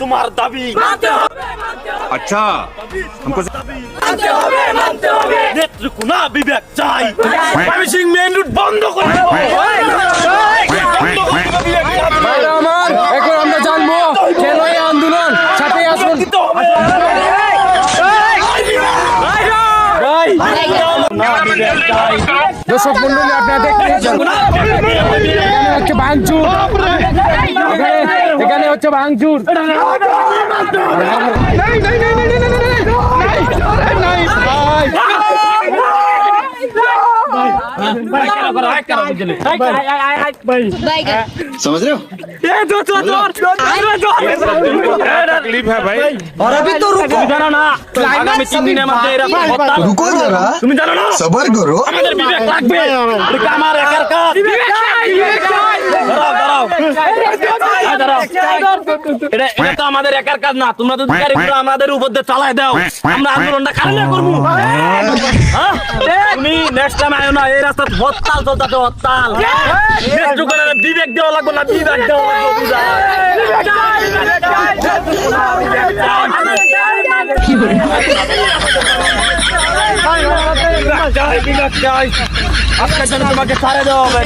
তোমার দাবি अच्छा हमको নেত্রকোনা বিবেক চাই ময়মনসিংহ মেইন রোড বন্ধ করে দাও। এখন আমরা জানবো কেন এই আন্দোলন, সাথে আসুন। দর্শক মন্ডলী, আপনারা দেখতে পাচ্ছেন এখানে হচ্ছে ভাঙচুর, এখানে হচ্ছে ভাঙচুর। समझ रहे हो तकलीफ है भाई और अभी तो रुको जानो ना आगामी 3 दिনের মধ্যে এরকম হত্যা रुको जरा তুমি জানো না सबर करो আমাদের বিবেক লাগবে এটা আমার একার কাজ বিবেক চাই দাঁড়াও এটা তো আমাদের একার কাজ না তোমরা তো অধিকারীগুলো আমাদের উপর দিয়ে চালায় দাও আমরা আন্দোলনটা কারণে করব হ্যাঁ তুমি নেক্সট টাইম আয়ো না এই রাস্তা হরতাল চলতেছে হরতাল নেত্রকোনার বিবেক দেওয়া লাগবে না বিবেক দেওয়া লাগবে আজকের জন্য তোমাকে ছাড়ে দেওয়া হবে।